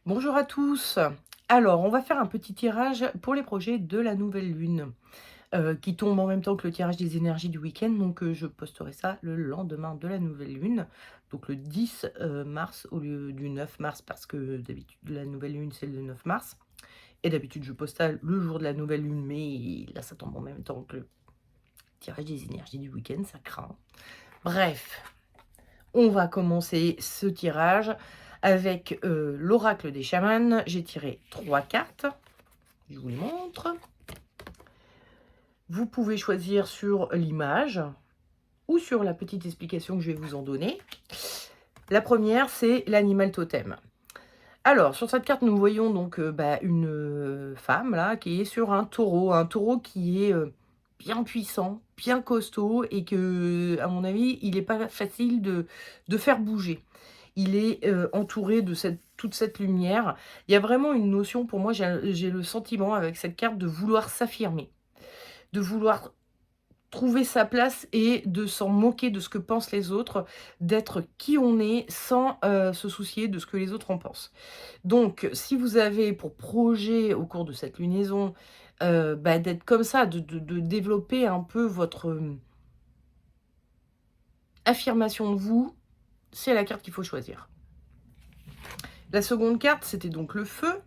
Bonjour à tous. Alors, on va faire un petit tirage pour les projets de la nouvelle lune, qui tombe en même temps que le tirage des énergies du week-end. Donc, je posterai ça le lendemain de la nouvelle lune, donc le 10 mars au lieu du 9 mars, parce que d'habitude la nouvelle lune c'est le 9 mars. Et d'habitude je poste ça le jour de la nouvelle lune, mais là ça tombe en même temps que le tirage des énergies du week-end, ça craint. Bref, on va commencer ce tirage avec l'oracle des chamans. J'ai tiré 3 cartes, je vous les montre. Vous pouvez choisir sur l'image ou sur la petite explication que je vais vous en donner. La première, c'est l'animal totem. Alors, sur cette carte, nous voyons donc une femme là qui est sur un taureau qui est bien puissant, bien costaud, et que, à mon avis, il n'est pas facile de faire bouger. Il est entouré de toute cette lumière. Il y a vraiment une notion, pour moi, j'ai le sentiment avec cette carte de vouloir s'affirmer, de vouloir trouver sa place et de s'en moquer de ce que pensent les autres, d'être qui on est sans se soucier de ce que les autres en pensent. Donc, si vous avez pour projet au cours de cette lunaison, d'être comme ça, de développer un peu votre affirmation de vous, c'est la carte qu'il faut choisir. La seconde carte, c'était donc le feu,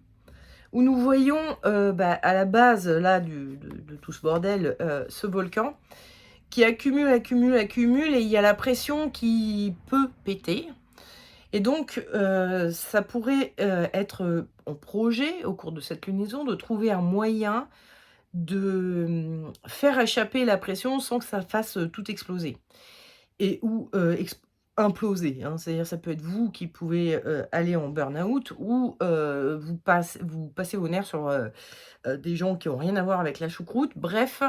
où nous voyons à la base là de tout ce bordel, ce volcan qui accumule, accumule, accumule, et il y a la pression qui peut péter. Et donc, ça pourrait être en projet, au cours de cette lunaison, de trouver un moyen de faire échapper la pression sans que ça fasse tout exploser. Et ou imploser, hein. C'est-à-dire, ça peut être vous qui pouvez aller en burn-out, ou vous passez vos nerfs sur des gens qui ont rien à voir avec la choucroute. Bref,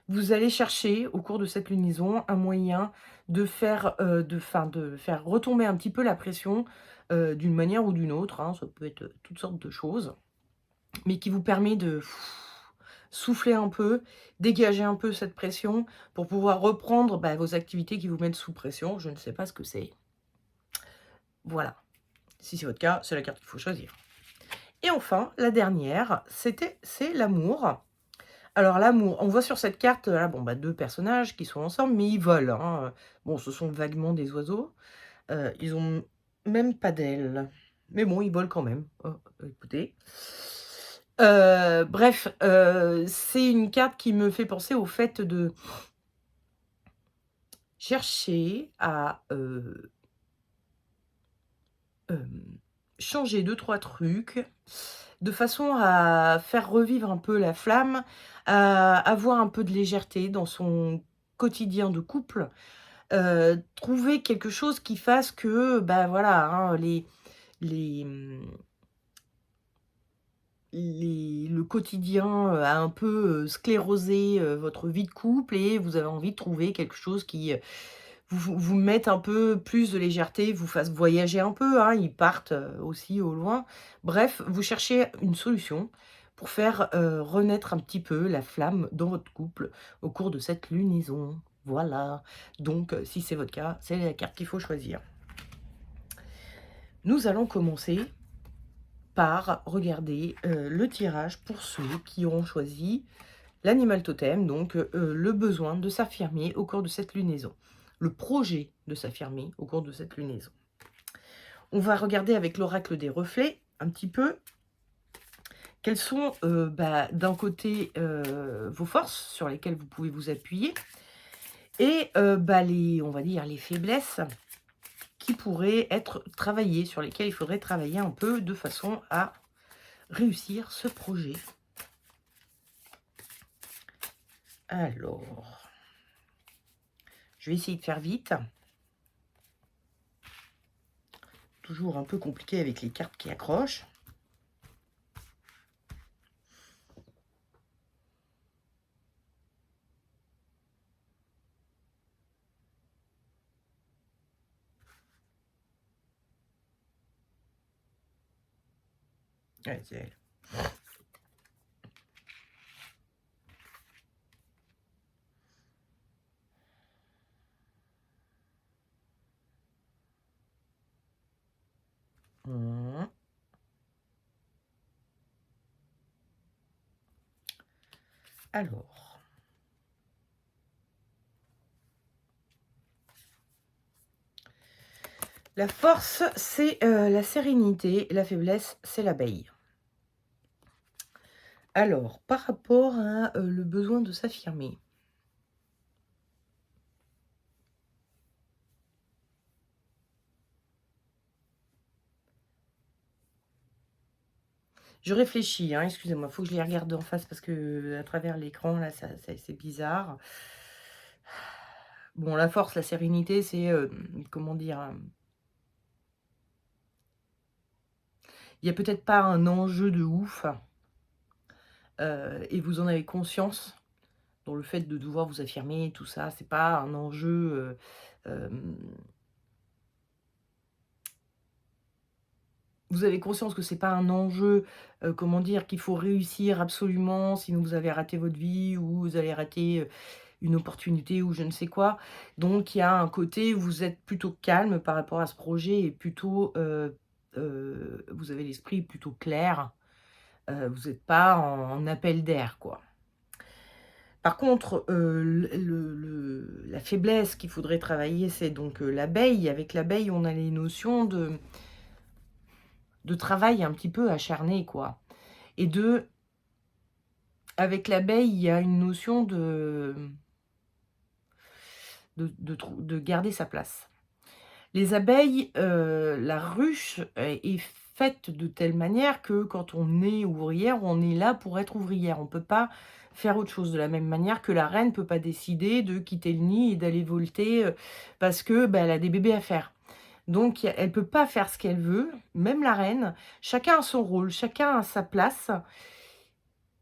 vous allez chercher au cours de cette lunaison un moyen de faire, de faire retomber un petit peu la pression, d'une manière ou d'une autre, hein. Ça peut être toutes sortes de choses, mais qui vous permet de souffler un peu, dégager un peu cette pression pour pouvoir reprendre, vos activités qui vous mettent sous pression. Je ne sais pas ce que c'est. Voilà. Si c'est votre cas, c'est la carte qu'il faut choisir. Et enfin, la dernière, c'est l'amour. Alors l'amour, on voit sur cette carte là, bon, 2 personnages qui sont ensemble, mais ils volent, hein. Bon, ce sont vaguement des oiseaux. Ils ont même pas d'ailes, mais bon, ils volent quand même. Oh, écoutez. Bref, c'est une carte qui me fait penser au fait de chercher à, changer deux trois trucs, de façon à faire revivre un peu la flamme, à avoir un peu de légèreté dans son quotidien de couple. Trouver quelque chose qui fasse que, voilà, hein, les, mmh, le quotidien, a un peu, sclérosé, votre vie de couple, et vous avez envie de trouver quelque chose qui, vous mette un peu plus de légèreté, vous fasse voyager un peu, hein. Ils partent, aussi au loin. Bref, vous cherchez une solution pour faire, renaître un petit peu la flamme dans votre couple au cours de cette lunaison. Voilà. Donc, si c'est votre cas, c'est la carte qu'il faut choisir. Nous allons commencer par regarder, le tirage pour ceux qui auront choisi l'animal totem, donc le besoin de s'affirmer au cours de cette lunaison, le projet de s'affirmer au cours de cette lunaison. On va regarder avec l'oracle des reflets un petit peu quelles sont, d'un côté, vos forces sur lesquelles vous pouvez vous appuyer, et on va dire les faiblesses qui pourraient être travaillées, sur lesquelles il faudrait travailler un peu de façon à réussir ce projet. Alors, je vais essayer de faire vite. Toujours un peu compliqué avec les cartes qui accrochent. Ouais, c'est elle. Mmh. Alors, la force, c'est la sérénité. La faiblesse, c'est l'abeille. Alors, par rapport à le besoin de s'affirmer. Je réfléchis, hein, excusez-moi, il faut que je les regarde en face parce que à travers l'écran, là, c'est bizarre. Bon, la force, la sérénité, c'est, comment dire? Il y a peut-être pas un enjeu de ouf, et vous en avez conscience, dans le fait de devoir vous affirmer, tout ça, c'est pas un enjeu, vous avez conscience que c'est pas un enjeu, comment dire? Qu'il faut réussir absolument, sinon vous avez raté votre vie ou vous allez rater, une opportunité ou je ne sais quoi. Donc il y a un côté où vous êtes plutôt calme par rapport à ce projet et plutôt, vous avez l'esprit plutôt clair, vous êtes pas en appel d'air, quoi. Par contre, la faiblesse qu'il faudrait travailler, c'est donc, l'abeille. Avec l'abeille, on a les notions de travail un petit peu acharné, quoi. Et avec l'abeille, il y a une notion de garder sa place. Les abeilles, la ruche est faite de telle manière que quand on est ouvrière, on est là pour être ouvrière. On ne peut pas faire autre chose. De la même manière que la reine ne peut pas décider de quitter le nid et d'aller volter, parce que, bah, elle a des bébés à faire. Donc elle ne peut pas faire ce qu'elle veut, même la reine. Chacun a son rôle, chacun a sa place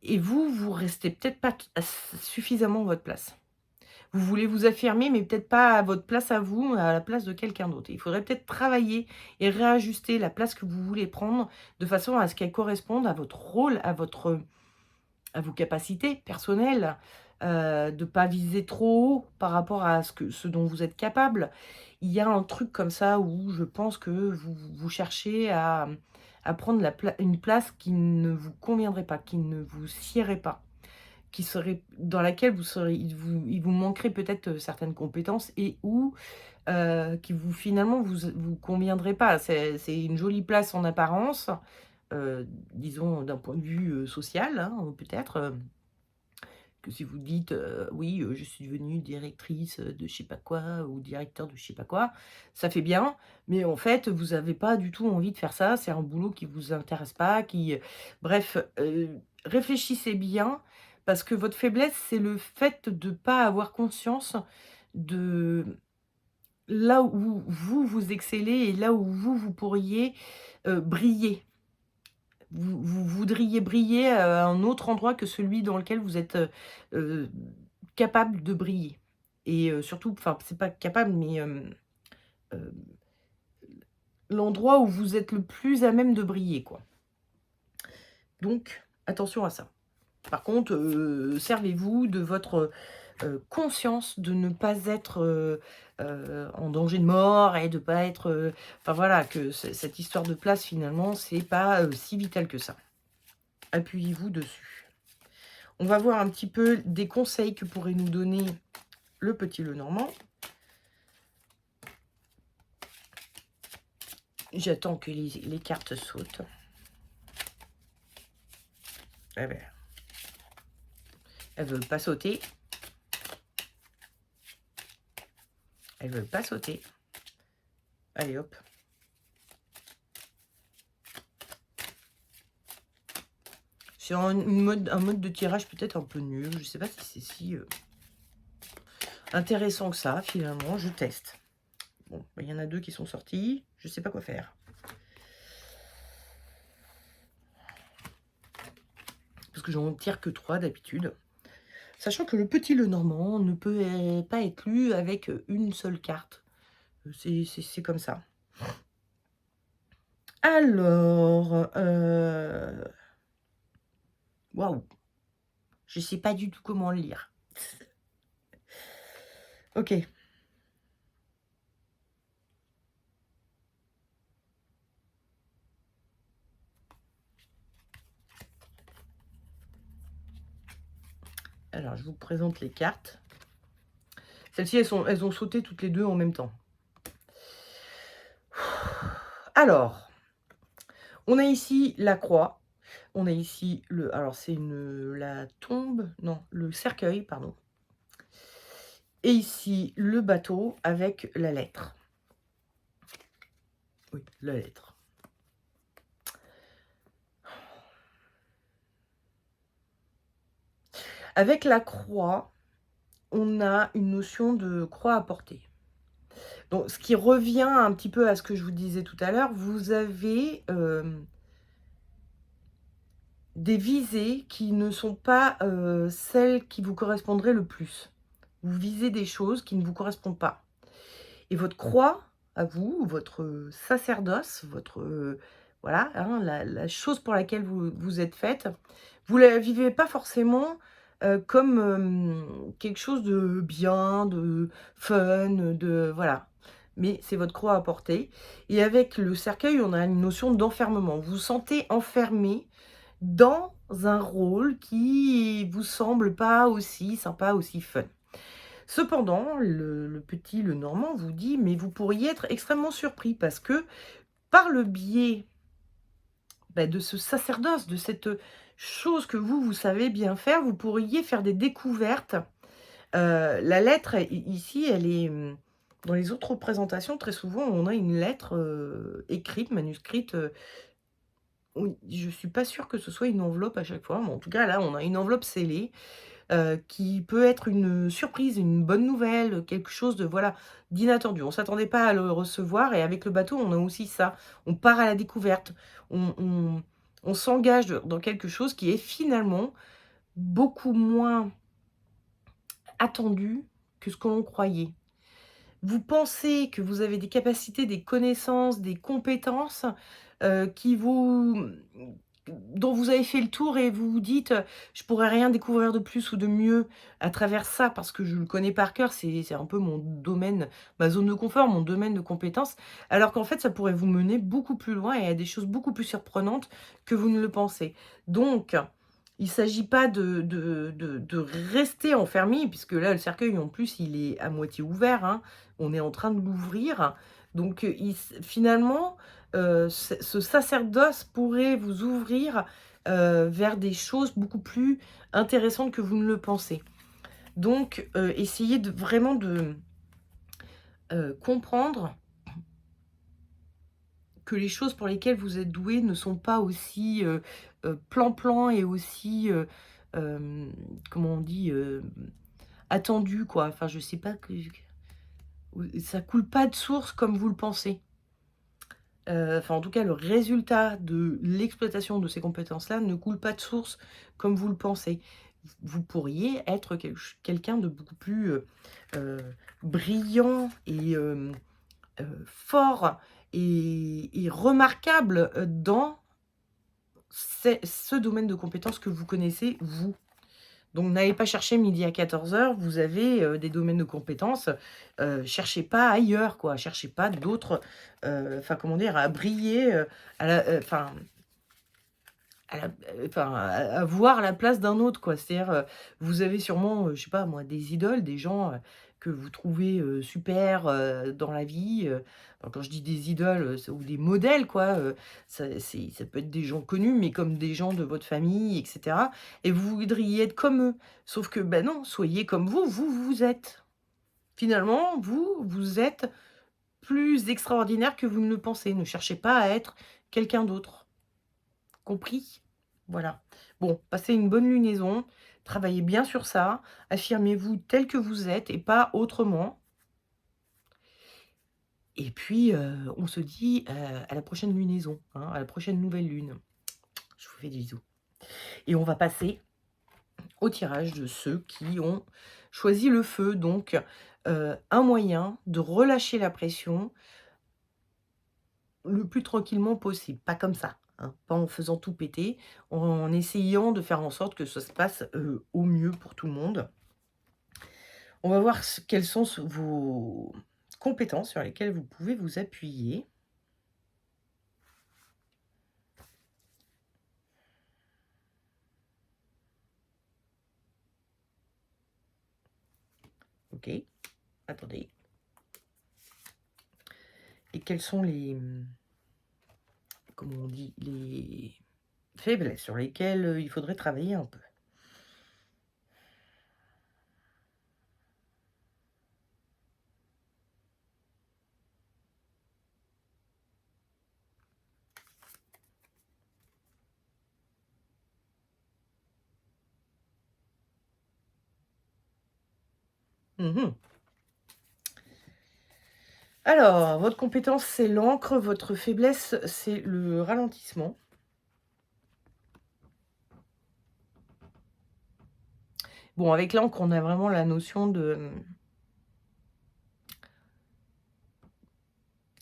et vous restez peut-être pas suffisamment à votre place. Vous voulez vous affirmer, mais peut-être pas à votre place à vous, à la place de quelqu'un d'autre. Il faudrait peut-être travailler et réajuster la place que vous voulez prendre de façon à ce qu'elle corresponde à votre rôle, à vos capacités personnelles, de pas viser trop haut par rapport à ce dont vous êtes capable. Il y a un truc comme ça où je pense que vous cherchez à prendre une place qui ne vous conviendrait pas, qui ne vous siérait pas. Qui serait dans laquelle il vous manquerait peut-être, certaines compétences et ou, qui finalement vous conviendrait pas. C'est une jolie place en apparence, disons d'un point de vue, social, hein, peut-être, que si vous dites, «Oui, je suis devenue directrice, de je sais pas quoi ou directeur de je sais pas quoi», ça fait bien, mais en fait, vous avez pas du tout envie de faire ça. C'est un boulot qui vous intéresse pas, bref, réfléchissez bien parce que votre faiblesse, c'est le fait de pas avoir conscience de là où vous excellez et là où vous pourriez, briller. Vous voudriez briller à un autre endroit que celui dans lequel vous êtes, heu, capable de briller et surtout, enfin, c'est pas capable, mais heu, l'endroit où vous êtes le plus à même de briller, quoi. Donc attention à ça. Par contre, servez-vous de votre, conscience de ne pas être, en danger de mort et de pas être, enfin voilà, que cette histoire de place finalement, c'est pas, si vital que ça. Appuyez-vous dessus. On va voir un petit peu des conseils que pourrait nous donner le petit Lenormand. J'attends que les cartes sautent. Eh ben, elles veulent pas sauter. Elles veulent pas sauter. Allez hop. C'est un mode de tirage peut-être un peu nul. Je sais pas si c'est si intéressant que ça, finalement. Je teste. Bon, il y en a deux qui sont sortis. Je sais pas quoi faire. Parce que j'en tire que 3 d'habitude. Sachant que le petit Lenormand ne peut pas être lu avec une seule carte. C'est comme ça. Alors, waouh, je sais pas du tout comment le lire. OK. Alors, je vous présente les cartes. Celles-ci, elles ont sauté toutes les deux en même temps. Alors, on a ici la croix. On a ici le... Alors, c'est la tombe... Non, le cercueil, pardon. Et ici, le bateau avec la lettre. Oui, la lettre. Avec la croix, on a une notion de croix à porter. Donc, ce qui revient un petit peu à ce que je vous disais tout à l'heure, vous avez des visées qui ne sont pas celles qui vous correspondraient le plus. Vous visez des choses qui ne vous correspondent pas. Et votre croix, à vous, votre sacerdoce, votre... voilà, hein, la chose pour laquelle vous êtes faite, vous ne la vivez pas forcément comme quelque chose de bien, de fun, de... Voilà. Mais c'est votre croix à porter. Et avec le cercueil, on a une notion d'enfermement. Vous vous sentez enfermé dans un rôle qui vous semble pas aussi sympa, aussi fun. Cependant, le Normand vous dit, mais vous pourriez être extrêmement surpris parce que par le biais de ce sacerdoce, de cette chose que vous savez bien faire, vous pourriez faire des découvertes. La lettre, ici, elle est... Dans les autres représentations, très souvent, on a une lettre écrite, manuscrite. Oui, je suis pas sûre que ce soit une enveloppe à chaque fois, mais en tout cas, là, on a une enveloppe scellée. Qui peut être une surprise, une bonne nouvelle, quelque chose de voilà, d'inattendu. On ne s'attendait pas à le recevoir et avec le bateau, on a aussi ça. On part à la découverte. On s'engage dans quelque chose qui est finalement beaucoup moins attendu que ce que l'on croyait. Vous pensez que vous avez des capacités, des connaissances, des compétences qui dont vous avez fait le tour et vous vous dites je pourrais rien découvrir de plus ou de mieux à travers ça parce que je le connais par cœur, c'est un peu mon domaine, ma zone de confort, mon domaine de compétences, alors qu'en fait ça pourrait vous mener beaucoup plus loin et à des choses beaucoup plus surprenantes que vous ne le pensez. Donc il ne s'agit pas de rester enfermé, puisque là le cercueil en plus il est à moitié ouvert, hein. On est en train de l'ouvrir, donc finalement ce sacerdoce pourrait vous ouvrir vers des choses beaucoup plus intéressantes que vous ne le pensez. Donc, essayez vraiment de comprendre que les choses pour lesquelles vous êtes doué ne sont pas aussi plan-plan et aussi, comment on dit, attendues, quoi. Enfin, je sais pas, ça coule pas de source comme vous le pensez. Enfin, en tout cas, le résultat de l'exploitation de ces compétences-là ne coule pas de source comme vous le pensez. Vous pourriez être quelqu'un de beaucoup plus brillant et fort et remarquable dans ce domaine de compétences que vous connaissez, vous. Donc, n'allez pas chercher midi à 14h, vous avez des domaines de compétences. Cherchez pas ailleurs, quoi. Cherchez pas d'autres, enfin, comment dire, à briller, enfin, à voir la place d'un autre, quoi. C'est-à-dire, vous avez sûrement, je sais pas moi, des idoles, des gens que vous trouvez super dans la vie. Enfin, quand je dis des idoles, ou des modèles, quoi, ça peut être des gens connus, mais comme des gens de votre famille, etc. Et vous voudriez être comme eux. Sauf que, ben non, soyez comme vous êtes. Finalement, vous êtes plus extraordinaire que vous ne le pensez. Ne cherchez pas à être quelqu'un d'autre. Compris? Voilà. Bon, passez une bonne lunaison, travaillez bien sur ça, affirmez-vous tel que vous êtes et pas autrement. Et puis, on se dit à la prochaine lunaison, hein, à la prochaine nouvelle lune. Je vous fais des bisous. Et on va passer au tirage de ceux qui ont choisi le feu. Donc, un moyen de relâcher la pression le plus tranquillement possible, pas comme ça. Hein, pas en faisant tout péter, en essayant de faire en sorte que ça se passe au mieux pour tout le monde. On va voir quelles sont vos compétences sur lesquelles vous pouvez vous appuyer. Ok. Attendez. Et quels sont les... Comment on dit? Les faiblesses sur lesquelles il faudrait travailler un peu. Mhm. Alors, votre compétence, c'est l'encre. Votre faiblesse, c'est le ralentissement. Bon, avec l'encre, on a vraiment la notion de...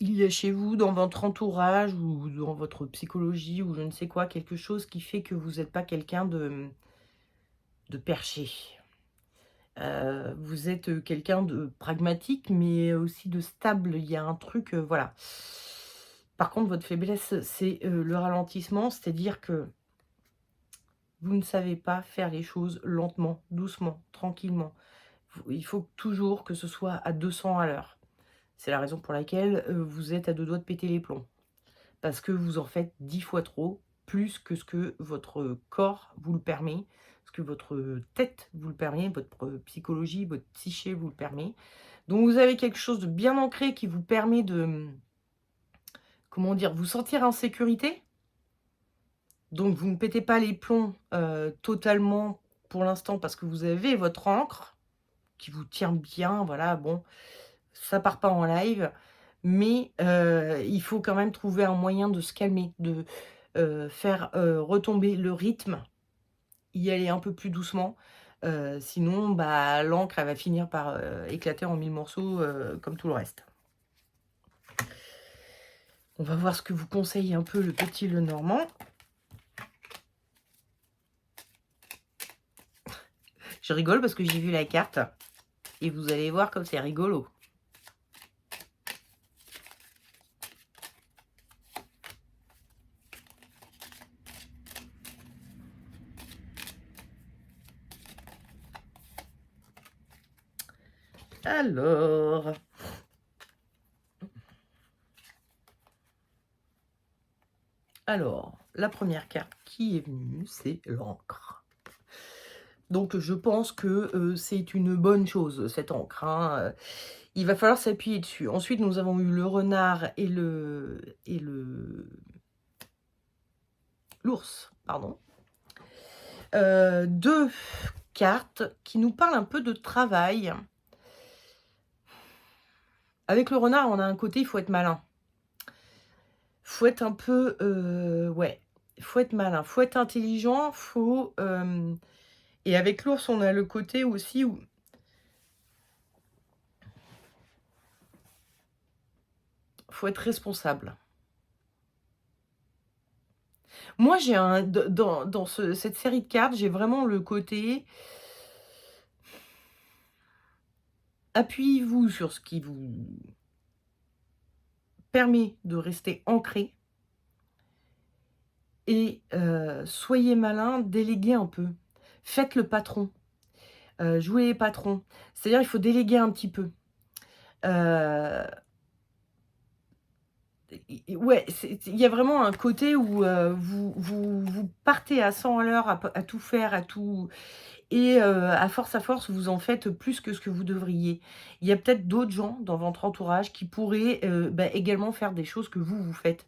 Il y a chez vous, dans votre entourage, ou dans votre psychologie, ou je ne sais quoi, quelque chose qui fait que vous n'êtes pas quelqu'un de perché. Vous êtes quelqu'un de pragmatique, mais aussi de stable. Il y a un truc, voilà. Par contre, votre faiblesse, c'est le ralentissement, c'est-à-dire que vous ne savez pas faire les choses lentement, doucement, tranquillement. Il faut toujours que ce soit à 200 à l'heure. C'est la raison pour laquelle vous êtes à deux doigts de péter les plombs. Parce que vous en faites 10 fois trop, plus que ce que votre corps vous le permet, ce que votre tête vous le permet, votre psychologie, votre psyché vous le permet. Donc vous avez quelque chose de bien ancré qui vous permet de, comment dire, vous sentir en sécurité. Donc vous ne pétez pas les plombs totalement pour l'instant parce que vous avez votre encre qui vous tient bien, voilà, bon, ça part pas en live, mais il faut quand même trouver un moyen de se calmer, de faire retomber le rythme, y aller un peu plus doucement, sinon, bah, l'encre, elle va finir par éclater en 1000 morceaux comme tout le reste. On va voir ce que vous conseille un peu le petit Lenormand. Je rigole parce que j'ai vu la carte et vous allez voir comme c'est rigolo. Alors, la première carte qui est venue, c'est l'encre. Donc je pense que c'est une bonne chose, cette encre, hein. Il va falloir s'appuyer dessus. Ensuite, nous avons eu le renard et l'ours, pardon. 2 cartes qui nous parlent un peu de travail. Avec le renard, on a un côté, il faut être malin. Faut être un peu, ouais, il faut être malin, faut être intelligent, faut, et avec l'ours, on a le côté aussi où faut être responsable. Moi, j'ai un dans cette série de cartes, j'ai vraiment le côté appuyez-vous sur ce qui vous permet de rester ancré et soyez malin, déléguez un peu. Faites le patron, jouez les patrons. C'est-à-dire, il faut déléguer un petit peu. Ouais, il y a vraiment un côté où vous partez à 100 à l'heure à tout faire, à tout et à force, vous en faites plus que ce que vous devriez. Il y a peut-être d'autres gens dans votre entourage qui pourraient, bah, également faire des choses que vous faites.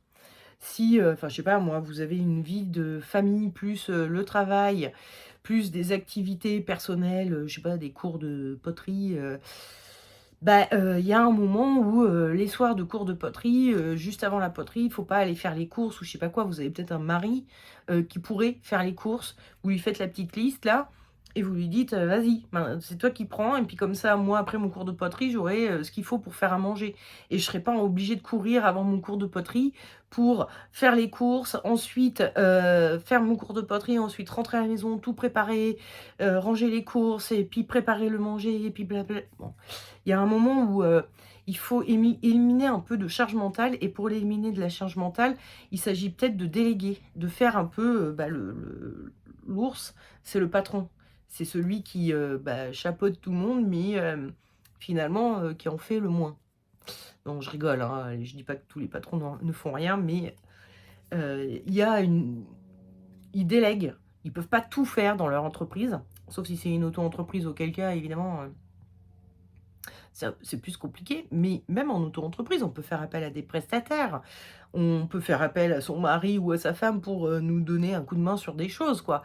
Si, enfin, je sais pas moi, vous avez une vie de famille plus, le travail, plus des activités personnelles, je sais pas, des cours de poterie, bah, il y a un moment où, les soirs de cours de poterie, juste avant la poterie, il faut pas aller faire les courses ou je sais pas quoi. Vous avez peut-être un mari, qui pourrait faire les courses. Vous lui faites la petite liste là et vous lui dites: «Vas-y, ben, c'est toi qui prends et puis comme ça, moi, après mon cours de poterie, j'aurai, ce qu'il faut pour faire à manger et je serai pas obligée de courir avant mon cours de poterie pour faire les courses, ensuite, faire mon cours de poterie, ensuite rentrer à la maison, tout préparer, ranger les courses et puis préparer le manger et puis blabla». Bon, il y a un moment où, il faut éliminer un peu de charge mentale et pour éliminer de la charge mentale, il s'agit peut-être de déléguer, de faire un peu, bah, l'ours, c'est le patron. C'est celui qui, bah, chapeaute tout le monde, mais finalement, qui en fait le moins. Non, je rigole, hein, je dis pas que tous les patrons ne font rien, mais il y a une ils délèguent. Ils peuvent pas tout faire dans leur entreprise, sauf si c'est une auto-entreprise, auquel cas évidemment, c'est plus compliqué. Mais même en auto-entreprise, on peut faire appel à des prestataires. On peut faire appel à son mari ou à sa femme pour, nous donner un coup de main sur des choses, quoi,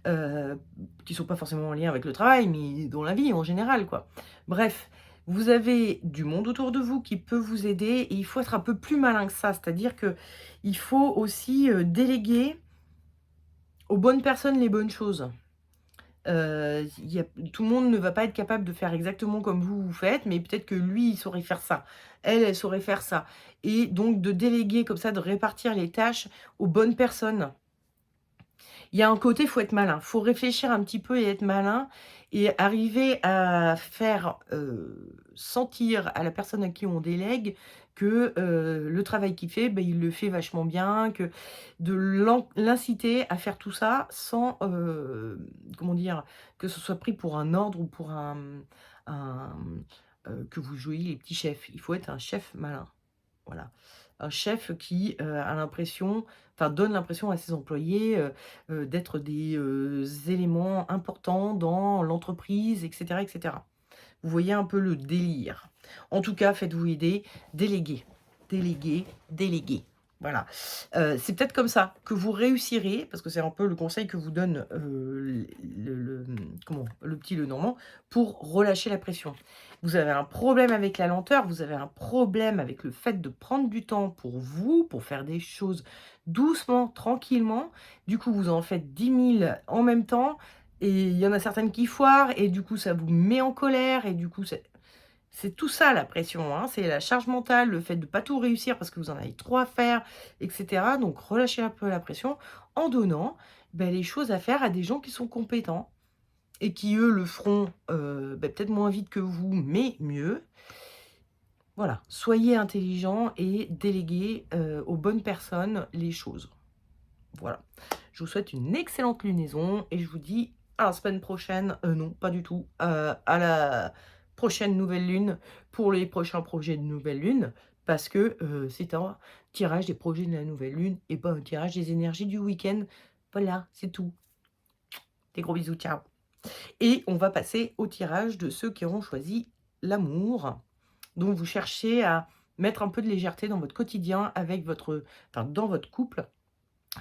heu, qui sont pas forcément en lien avec le travail, mais dans la vie en général, quoi. Bref, vous avez du monde autour de vous qui peut vous aider et il faut être un peu plus malin que ça. C'est-à-dire que il faut aussi, déléguer aux bonnes personnes les bonnes choses. Il y a tout le monde ne va pas être capable de faire exactement comme vous faites, mais peut-être que lui, il saurait faire ça. Elle saurait faire ça et donc de déléguer comme ça, de répartir les tâches aux bonnes personnes. Il y a un côté, faut être malin, faut réfléchir un petit peu et être malin et arriver à faire, sentir à la personne à qui on délègue que, le travail qu'il fait, il le fait vachement bien, que de l'inciter à faire tout ça sans, comment dire? Que ce soit pris pour un ordre ou pour que vous jouiez les petits chefs. Il faut être un chef malin. Voilà. Un chef qui, a l'impression donne l'impression à ses employés, d'être des, éléments importants dans l'entreprise et cetera et cetera. Vous voyez un peu le délire. En tout cas, faites-vous aider, déléguez, déléguez, déléguez. Voilà. C'est peut-être comme ça que vous réussirez, parce que c'est un peu le conseil que vous donne, le petit Lenormand, pour relâcher la pression. Vous avez un problème avec la lenteur, vous avez un problème avec le fait de prendre du temps pour vous, pour faire des choses doucement, tranquillement. Du coup, vous en faites 10 000 en même temps et il y en a certaines qui foirent et du coup, ça vous met en colère et du coup, c'est tout ça la pression, hein. C'est la charge mentale, le fait de pas tout réussir parce que vous en avez trop à faire et cetera. Donc relâchez un peu la pression en donnant, les choses à faire à des gens qui sont compétents et qui, eux, le feront, peut-être moins vite que vous, mais mieux. Voilà, soyez intelligents et déléguez, aux bonnes personnes les choses. Voilà. Je vous souhaite une excellente lunaison et je vous dis à la semaine prochaine, non, pas du tout, à la prochaine nouvelle lune pour les prochains projets de nouvelle lune parce que, c'est un tirage des projets de la nouvelle lune et pas un tirage des énergies du week-end. Voilà, c'est tout. Des gros bisous, ciao. Et on va passer au tirage de ceux qui auront choisi l'amour. Donc vous cherchez à mettre un peu de légèreté dans votre quotidien avec dans votre couple,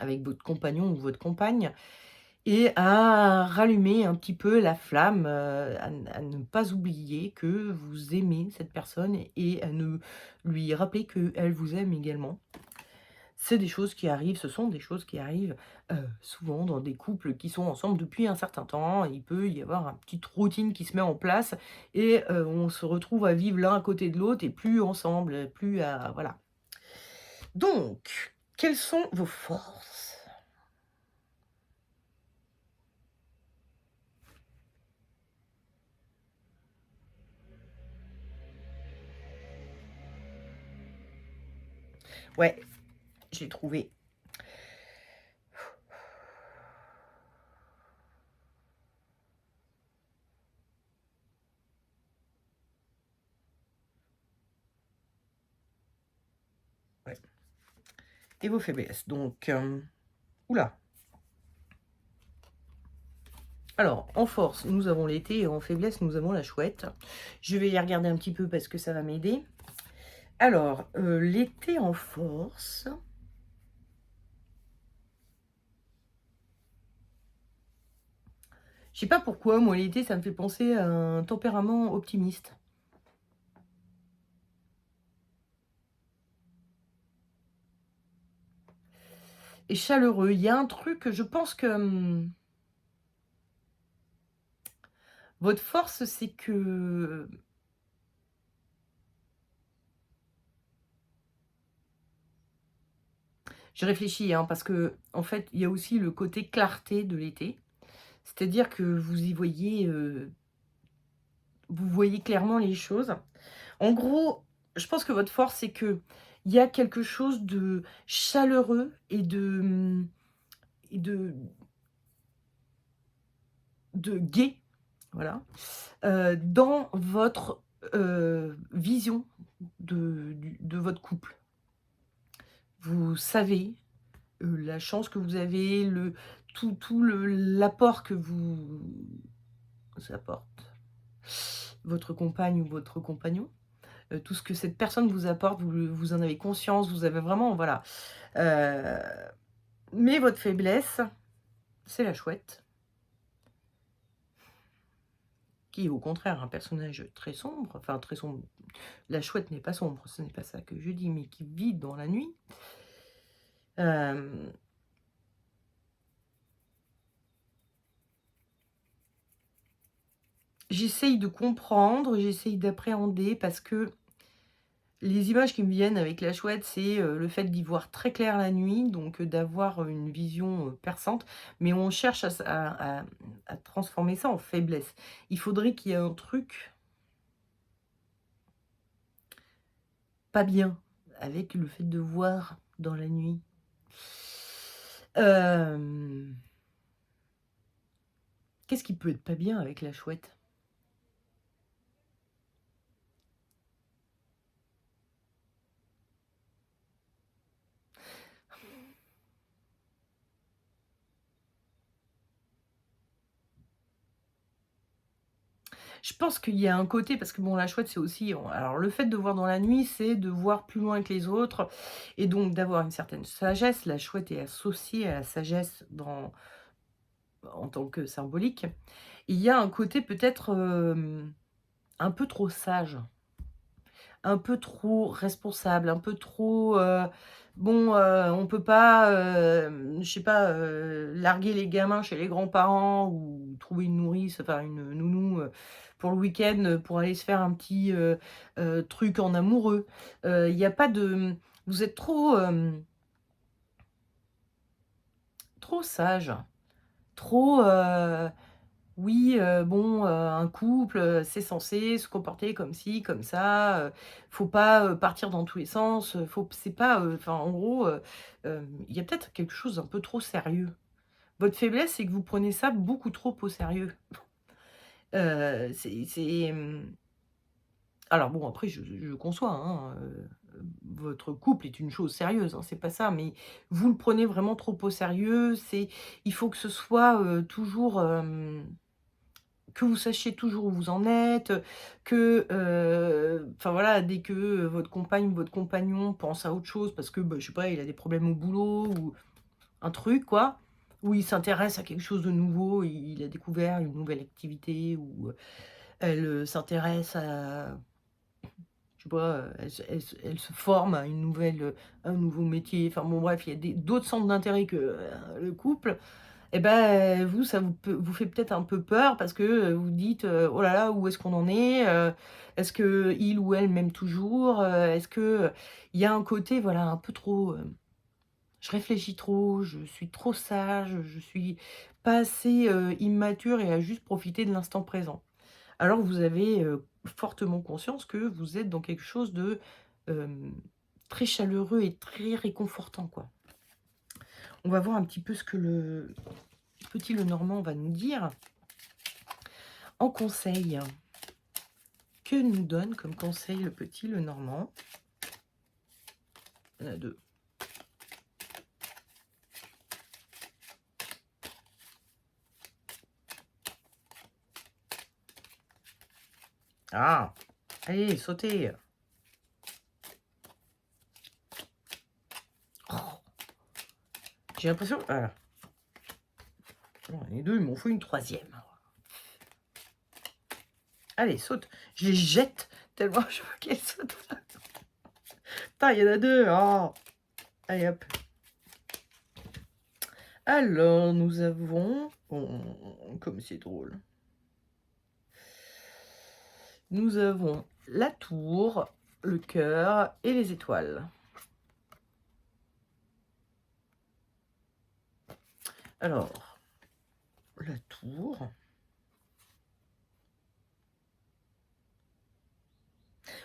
avec votre compagnon ou votre compagne, et à rallumer un petit peu la flamme, à ne pas oublier que vous aimez cette personne et à ne lui rappeler qu'elle vous aime également. C'est des choses qui arrivent, ce sont des choses qui arrivent, souvent dans des couples qui sont ensemble depuis un certain temps. Il peut y avoir une petite routine qui se met en place et on se retrouve à vivre l'un à côté de l'autre et plus ensemble, plus à voilà. Donc, quelles sont vos forces? Ouais, j'ai trouvé. Ouais. Et vos faiblesses. Donc, ouh là. Alors, en force, nous avons l'été et en faiblesse, nous avons la chouette. Je vais y regarder un petit peu parce que ça va m'aider. Alors, l'été en force. Je sais pas pourquoi, moi, l'été, ça me fait penser à un tempérament optimiste. Et chaleureux. Il y a un truc, je pense que votre force, c'est que je réfléchis, hein, parce que en fait, il y a aussi le côté clarté de l'été. C'est-à-dire que vous voyez clairement les choses. En gros, je pense que votre force, c'est que il y a quelque chose de chaleureux et de gai, voilà, dans votre vision de votre couple. Vous savez, la chance que vous avez, l'apport que vous apporte votre compagne ou votre compagnon, tout ce que cette personne vous apporte, vous en avez conscience, vous avez vraiment voilà, heu, mais votre faiblesse, c'est la chouette, qui est au contraire un personnage très sombre, enfin très sombre. La chouette n'est pas sombre, ce n'est pas ça que je dis, mais qui vit dans la nuit. Hem, J'essaye de comprendre, j'essaye d'appréhender parce que les images qui me viennent avec la chouette, c'est, le fait d'y voir très clair la nuit, donc d'avoir une vision, perçante, mais on cherche à transformer ça en faiblesse. Il faudrait qu'il y ait un truc pas bien avec le fait de voir dans la nuit. Hem, Qu'est-ce qui peut être pas bien avec la chouette? Je pense qu'il y a un côté parce que bon, la chouette, c'est aussi alors le fait de voir dans la nuit, c'est de voir plus loin que les autres et donc d'avoir une certaine sagesse. La chouette est associée à la sagesse en tant que symbolique. Il y a un côté peut-être, un peu trop sage, un peu trop responsable, un peu trop, bon, on peut pas, je sais pas, larguer les gamins chez les grands-parents ou trouver une nourrice, enfin une nounou, pour le week-end, pour aller se faire un petit, truc en amoureux. Il y a pas de vous êtes trop, trop sage, trop, oui, bon, un couple, c'est censé se comporter comme ci, comme ça, faut pas, partir dans tous les sens, faut c'est pas, enfin, en gros, il y a peut-être quelque chose d'un peu trop sérieux. Votre faiblesse, c'est que vous prenez ça beaucoup trop au sérieux. Alors bon, après je conçois, hein, votre couple est une chose sérieuse, hein, c'est pas ça, mais vous le prenez vraiment trop au sérieux, il faut que ce soit, toujours, que vous sachiez toujours où vous en êtes, que, enfin voilà, dès que, votre compagne ou votre compagnon pense à autre chose parce que, bah, je sais pas, il a des problèmes au boulot ou un truc quoi, ou il s'intéresse à quelque chose de nouveau, il a découvert une nouvelle activité ou, elle, s'intéresse à je sais pas, elle se forme à une nouvelle, un nouveau métier, enfin bon bref, il y a d'autres centres d'intérêt que, le couple. Et ben vous, ça vous fait peut-être un peu peur parce que, vous dites, «Oh là là, où est-ce qu'on en est? Est-ce qu'il ou elle m'aime toujours? Est-ce que, il y a un côté, voilà, un peu trop, je réfléchis trop, je suis trop sage, je suis pas assez, immature et à juste profiter de l'instant présent». Alors vous avez, fortement conscience que vous êtes dans quelque chose de, hem, très chaleureux et très réconfortant, quoi. On va voir un petit peu ce que le petit Lenormand va nous dire en conseil. Que nous donne comme conseil le petit Lenormand? Il y en a 2. Ah! Allez, sautez! Oh! J'ai l'impression voilà. Non, les 2, il m'en faut une troisième. Allez, saute! Je les jette tellement je veux qu'elles sautent. Putain, il y en a 2. Oh! Allez hop. Alors, nous avons comme c'est drôle. Nous avons la tour, le cœur et les étoiles. Alors, la tour.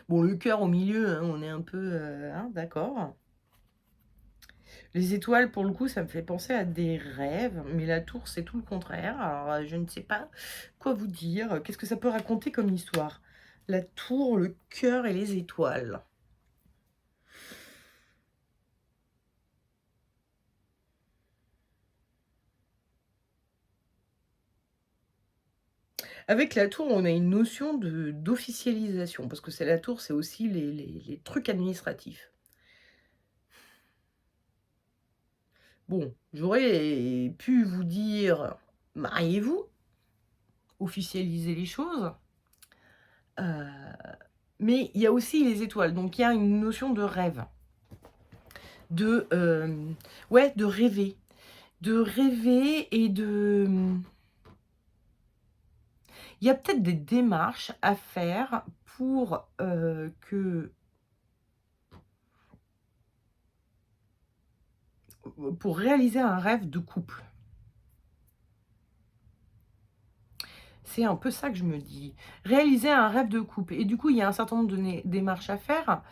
Bon, le cœur au milieu, hein, on est un peu, hein, d'accord. Les étoiles, pour le coup, ça me fait penser à des rêves, mais la tour, c'est tout le contraire. Alors, je ne sais pas quoi vous dire. Qu'est-ce que ça peut raconter comme histoire? La tour, le cœur et les étoiles. Avec la tour, on a une notion d'officialisation, parce que c'est la tour, c'est aussi les trucs administratifs. Bon, j'aurais pu vous dire: «Mariez-vous, officialisez les choses», heu, mais il y a aussi les étoiles, donc il y a une notion de rêve, de, ouais, de rêver et de, il y a peut-être des démarches à faire pour réaliser un rêve de couple. C'est un peu ça que je me dis. Réaliser un rêve de couple et du coup, il y a un certain nombre de démarches à faire,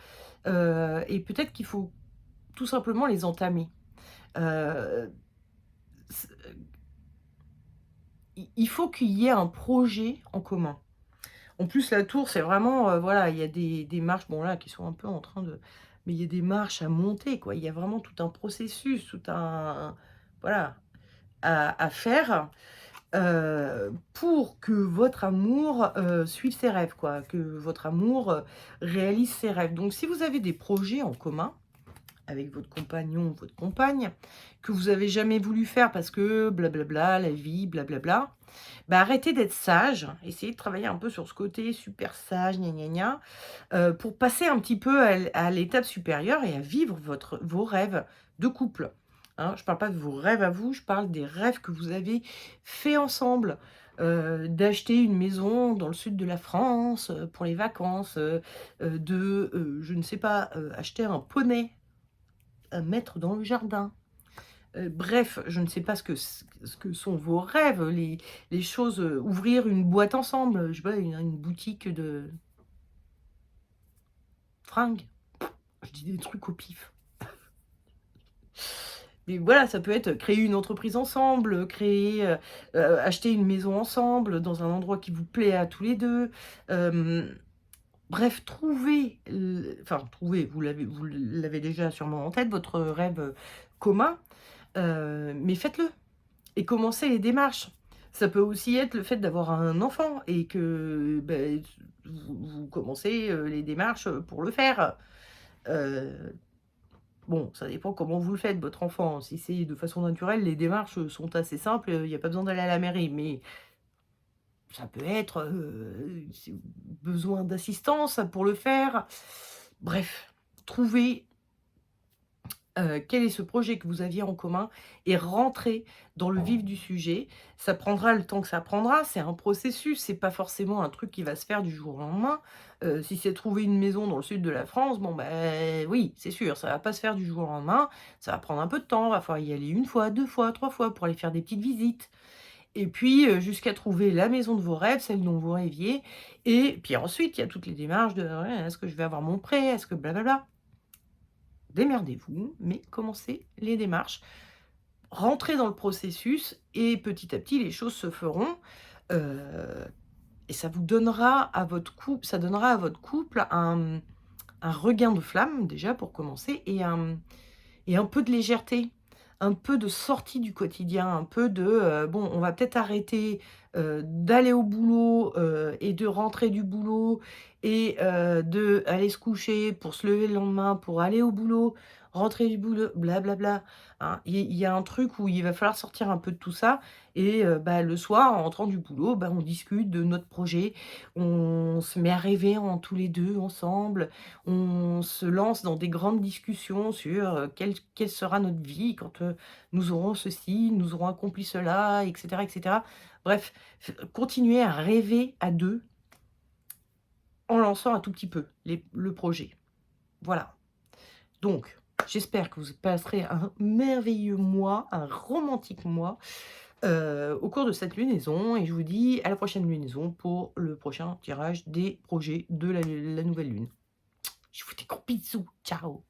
et peut-être qu'il faut tout simplement les entamer. Heu, c il faut qu'il y ait un projet en commun. En plus, la tour, c'est vraiment, voilà, il y a des marches, bon là, qui sont un peu en train de, mais il y a des marches à monter, quoi. Il y a vraiment tout un processus, tout un, voilà, à faire, pour que votre amour, suive ses rêves, quoi, que votre amour, réalise ses rêves. Donc si vous avez des projets en commun avec votre compagnon ou votre compagne, que vous avez jamais voulu faire parce que blablabla, la vie, blablabla, bah, arrêtez d'être sage, essayez de travailler un peu sur ce côté super sage, gna gna gna, pour passer un petit peu à l'étape supérieure et à vivre vos rêves de couple, hein. Je parle pas de vos rêves à vous, je parle des rêves que vous avez faits ensemble, d'acheter une maison dans le sud de la France, pour les vacances, je ne sais pas, acheter un poney à mettre dans le jardin. Bref, je ne sais pas ce que sont vos rêves, les choses, ouvrir une boîte ensemble, je sais pas, une boutique de fringues. Je dis des trucs au pif. Mais voilà, ça peut être créer une entreprise ensemble, acheter une maison ensemble dans un endroit qui vous plaît à tous les 2. Bref, trouver, vous l'avez déjà sûrement en tête, votre rêve, commun, mais faites-le et commencez les démarches. Ça peut aussi être le fait d'avoir un enfant et que, beh, vous commencez, les démarches, pour le faire. Heu Bon, ça dépend comment vous le faites, votre enfant. Si c'est de façon naturelle, les démarches, sont assez simples, il y a pas besoin d'aller à la mairie. Mais ça peut être, si besoin d'assistance pour le faire. Bref, trouvez, quel est ce projet que vous aviez en commun et rentrez dans le vif du sujet. Ça prendra le temps que ça prendra, c'est un processus, c'est pas forcément un truc qui va se faire du jour au lendemain. Si c'est trouver une maison dans le sud de la France, bon, ben oui, c'est sûr, ça va pas se faire du jour au lendemain, ça va prendre un peu de temps, va falloir y aller 1 fois, 2 fois, 3 fois pour aller faire des petites visites et puis, jusqu'à trouver la maison de vos rêves, celle dont vous rêviez et puis ensuite, il y a toutes les démarches de: «Ouais, est-ce que je vais avoir mon prêt? Est-ce que blablabla». Démerdez-vous, mais commencez les démarches, rentrez dans le processus et petit à petit, les choses se feront, heu et ça donnera à votre couple un regain de flamme, déjà, pour commencer et un peu de légèreté, un peu de sortie du quotidien, un peu de, bon, on va peut-être arrêter, d'aller au boulot, et de rentrer du boulot et d'aller se coucher pour se lever le lendemain, pour aller au boulot, rentrer du boulot, blablabla, hein. Il y a un truc où il va falloir sortir un peu de tout ça et bah, le soir, en rentrant du boulot, bah, on discute de notre projet, on se met à rêver en tous les 2 ensemble, on se lance dans des grandes discussions sur, quelle sera notre vie quand, nous aurons ceci, nous aurons accompli cela et cetera et cetera. Bref, continuez à rêver à 2 en lançant un tout petit peu le projet. Voilà. Donc j'espère que vous passerez un merveilleux mois, un romantique mois, au cours de cette lunaison et je vous dis à la prochaine lunaison pour le prochain tirage des projets de la nouvelle lune. Je vous fais des gros bisous. Ciao.